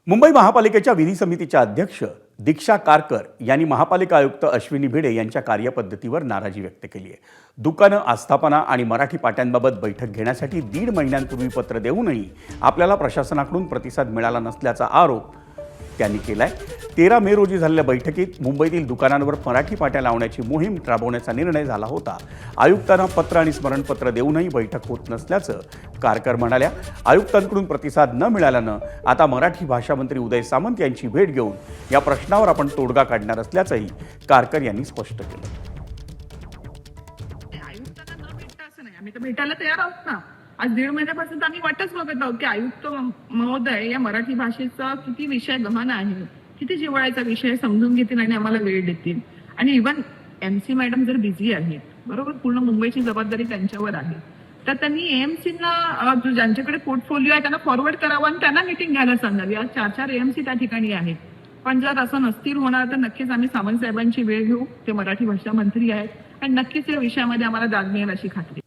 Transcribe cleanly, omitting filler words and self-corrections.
मुंबई महापालिकेच्या विधी समितीच्या अध्यक्ष दीक्षा कारकर यांनी महापालिका आयुक्त अश्विनी भिडे यांच्या कार्यपद्धतीवर नाराजी व्यक्त केली आहे. दुकानं, आस्थापना आणि मराठी पाट्यांबाबत बैठक घेण्यासाठी 1.5 महिन्यांपूर्वी पत्र देऊनही आपल्याला प्रशासनाकडून प्रतिसाद मिळाला नसल्याचा आरोप त्यांनी केलाय. 13 मे रोजी झालेल्या बैठकीत मुंबईतील दुकानांवर मराठी पाट्या लावण्याची मोहीम राबवण्याचा निर्णय झाला होता. आयुक्तांना पत्र आणि स्मरणपत्र देऊनही बैठक होत नसल्याचं कारकर म्हणाल्या. आयुक्तांकडून प्रतिसाद न मिळाल्यानं आता मराठी भाषा मंत्री उदय सामंत यांची भेट घेऊन या प्रश्नावर आपण तोडगा काढणार असल्याचंही कारकर यांनी स्पष्ट केलं. आयुक्तांना न भेटता असं नाही, आम्ही तर भेटायला तयार आहोत ना. आज 1.5 महिन्यापासून तर आम्ही वाटच बघत आहोत की आयुक्त महोदय या मराठी भाषेचा किती विषय गहन आहे, किती जिव्हाळ्याचा विषय समजून घेतील आणि आम्हाला वेळ देतील. आणि इव्हन MC मॅडम जर बिझी आहेत, बरोबर, पूर्ण मुंबईची जबाबदारी त्यांच्यावर आहे, तर त्यांनी AMCना ज्यांच्याकडे पोर्टफोलिओ आहे त्यांना फॉरवर्ड करावं आणि त्यांना मीटिंग घ्यायला सांगावी. आज 4 AMC त्या ठिकाणी आहेत. पण जर असं नसतील होणार तर नक्कीच आम्ही सामंत साहेबांची वेळ घेऊ. ते मराठी भाषा मंत्री आहेत आणि नक्कीच या विषयामध्ये आम्हाला दाद मिळेल अशी खात्री.